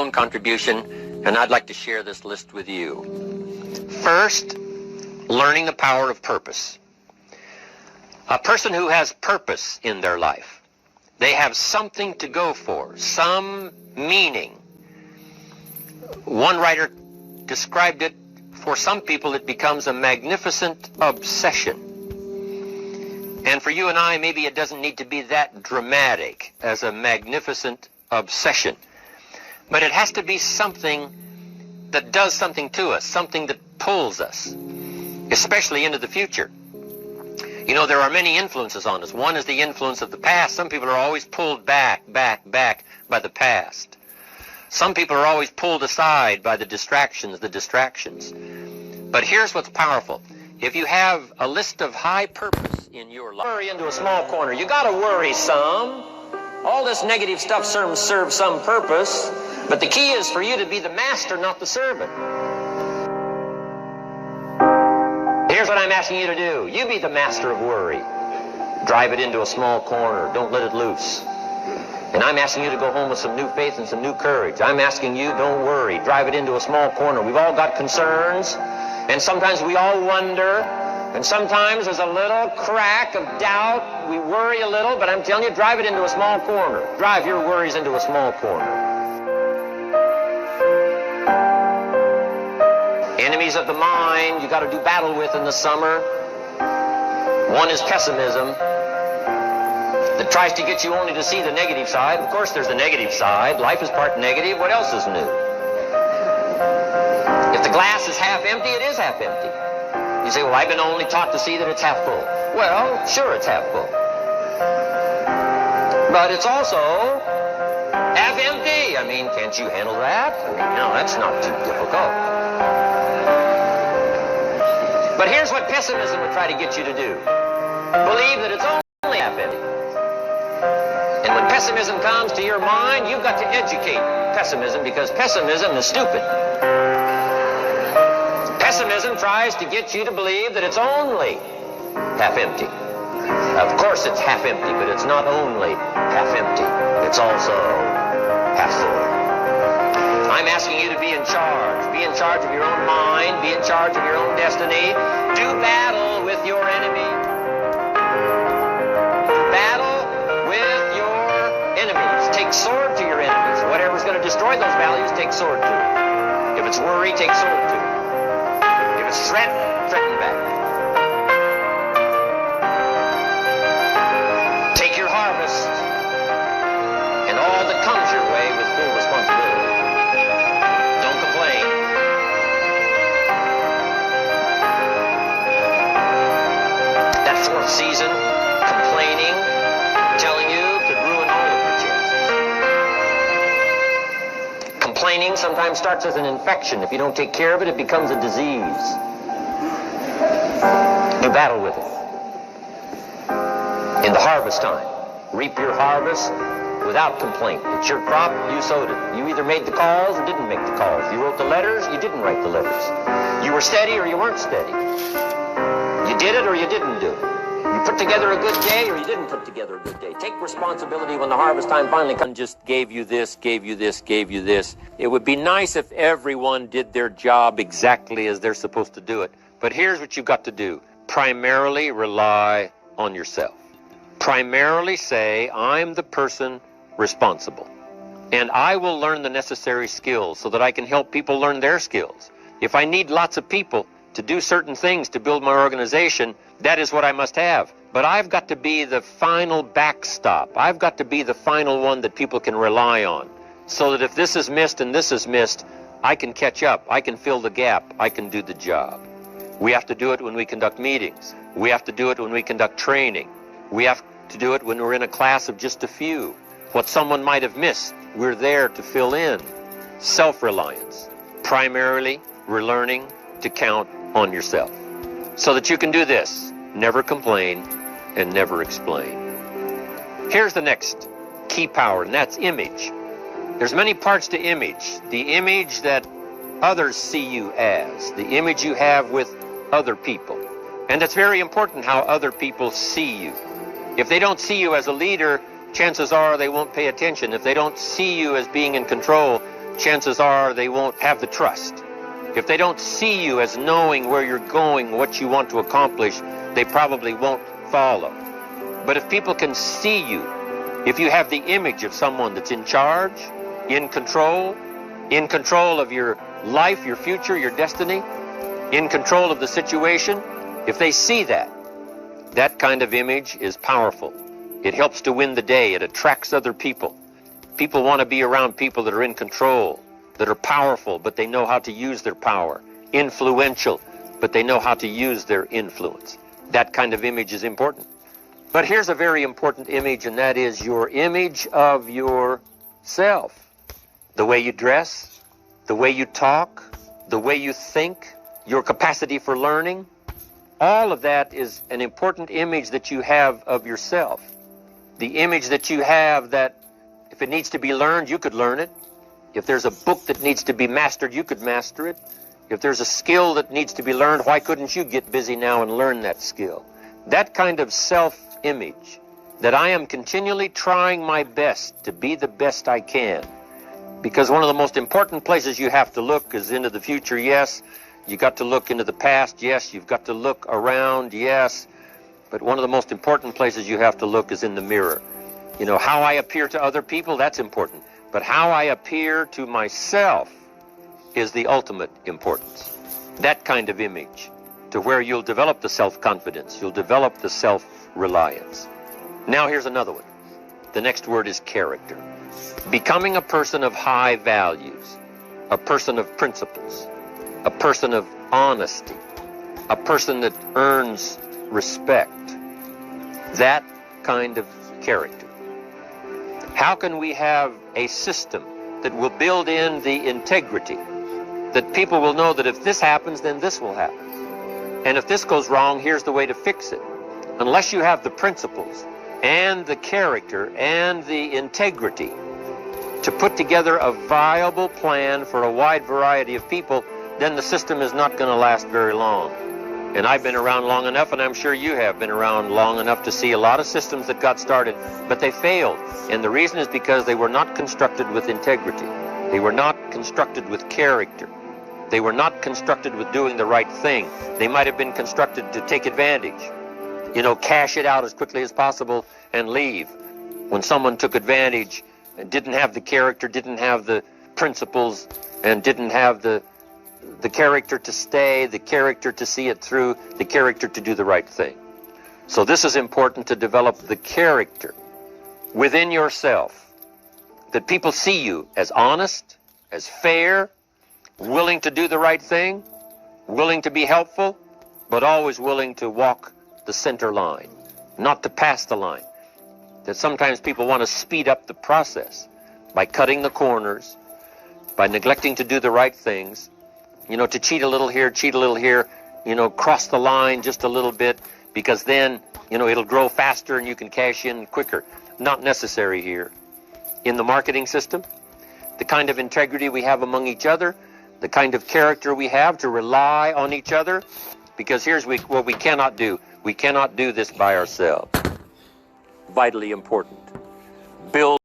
own contribution, and I'd like to share this list with you. First, learning the power of purpose. A person who has purpose in their life, they have something to go for, some meaning. One writer described it, for some people it becomes a magnificent obsession. And for you and I, maybe it doesn't need to be that dramatic as a magnificent obsession. But it has to be something that does something to us, something that pulls us, especially into the future. You know, there are many influences on us. One is the influence of the past. Some people are always pulled back by the past. Some people are always pulled aside by the distractions. But here's what's powerful. If you have a list of high purpose in your life, worry into a small corner. You got to worry some. All this negative stuff serves some purpose, but the key is for you to be the master, not the servant. Here's what I'm asking you to do. You be the master of worry. Drive it into a small corner. Don't let it loose. And I'm asking you to go home with some new faith and some new courage. I'm asking you, don't worry. Drive it into a small corner. We've all got concerns. And sometimes we all wonder, and sometimes there's a little crack of doubt. We worry a little, but I'm telling you, drive it into a small corner. Drive your worries into a small corner. Enemies of the mind you got to do battle with in the summer. One is pessimism that tries to get you only to see the negative side. Of course, there's the negative side. Life is part negative. What else is new? If the glass is half empty, it is half empty. You say, well, I've been only taught to see that it's half full. Well, sure, it's half full. But it's also half empty. I mean, can't you handle that? I mean, no, that's not too difficult. But here's what pessimism would try to get you to do. Believe that it's only half empty. And when pessimism comes to your mind, you've got to educate pessimism, because pessimism is stupid. Pessimism tries to get you to believe that it's only half empty. Of course it's half empty, but it's not only half empty. It's also half full. I'm asking you to be in charge. Be in charge of your own mind. Be in charge of your own destiny. Do battle with your enemy. Do battle with your enemies. Take sword to your enemies. Whatever's going to destroy those values, take sword to it. If it's worry, take sword to it. If it's threaten back. Take your harvest and all that comes your way with full responsibility. Don't complain. That fourth season, complaining, telling you, could ruin all of your chances. Complaining sometimes starts as an infection. If you don't take care of it, it becomes a disease. Do battle with it. In the harvest time, reap your harvest without complaint. It's your crop, you sowed it. You either made the calls or didn't make the calls. You wrote the letters, you didn't write the letters. You were steady or you weren't steady. You did it or you didn't do it. You put together a good day or you didn't put together a good day. Take responsibility when the harvest time finally comes. Just gave you this, gave you this, gave you this. It would be nice if everyone did their job exactly as they're supposed to do it. But here's what you've got to do. Primarily rely on yourself. Primarily say, I'm the person responsible. And I will learn the necessary skills so that I can help people learn their skills. If I need lots of people to do certain things to build my organization, that is what I must have. But I've got to be the final backstop. I've got to be the final one that people can rely on. So that if this is missed and this is missed, I can catch up. I can fill the gap. I can do the job. We have to do it when we conduct meetings. We have to do it when we conduct training. We have to do it when we're in a class of just a few. What someone might have missed, we're there to fill in. Self-reliance. Primarily, we're learning to count on yourself. So that you can do this. Never complain and never explain. Here's the next key power, and that's image. There's many parts to image. The image that others see you as. The image you have with other people. And it's very important how other people see you. If they don't see you as a leader, chances are they won't pay attention. If they don't see you as being in control, chances are they won't have the trust. If they don't see you as knowing where you're going, what you want to accomplish, they probably won't follow. But if people can see you, if you have the image of someone that's in charge, in control of your life, your future, your destiny, in control of the situation, if they see that, that kind of image is powerful. It helps to win the day. It attracts other people. People want to be around people that are in control, that are powerful, but they know how to use their power. Influential, but they know how to use their influence. That kind of image is important. But here's a very important image, and that is your image of yourself. The way you dress, the way you talk, the way you think, your capacity for learning. All of that is an important image that you have of yourself. The image that you have that if it needs to be learned, you could learn it. If there's a book that needs to be mastered, you could master it. If there's a skill that needs to be learned, why couldn't you get busy now and learn that skill? That kind of self-image, that I am continually trying my best to be the best I can. Because one of the most important places you have to look is into the future, yes. You got to look into the past, yes. You've got to look around, yes. But one of the most important places you have to look is in the mirror. You know, how I appear to other people, that's important. But how I appear to myself is the ultimate importance. That kind of image, to where you'll develop the self-confidence, you'll develop the self-reliance. Now here's another one. The next word is character. Becoming a person of high values, a person of principles, a person of honesty, a person that earns respect. That kind of character. How can we have a system that will build in the integrity, that people will know that if this happens, then this will happen. And if this goes wrong, here's the way to fix it. Unless you have the principles and the character and the integrity to put together a viable plan for a wide variety of people, then the system is not going to last very long. And I've been around long enough, and I'm sure you have been around long enough to see a lot of systems that got started, but they failed. And the reason is because they were not constructed with integrity. They were not constructed with character. They were not constructed with doing the right thing. They might have been constructed to take advantage. You know, cash it out as quickly as possible and leave. When someone took advantage and didn't have the character, didn't have the principles, and didn't have the character to stay, the character to see it through, the character to do the right thing. So this is important, to develop the character within yourself, that people see you as honest, as fair, willing to do the right thing, willing to be helpful, but always willing to walk the center line, not to pass the line. That sometimes people want to speed up the process by cutting the corners, by neglecting to do the right things, you know, to cheat a little here, you know, cross the line just a little bit, because then, you know, it'll grow faster and you can cash in quicker. Not necessary here. In the marketing system, the kind of integrity we have among each other, the kind of character we have to rely on each other, because here's what we cannot do. We cannot do this by ourselves. Vitally important. Build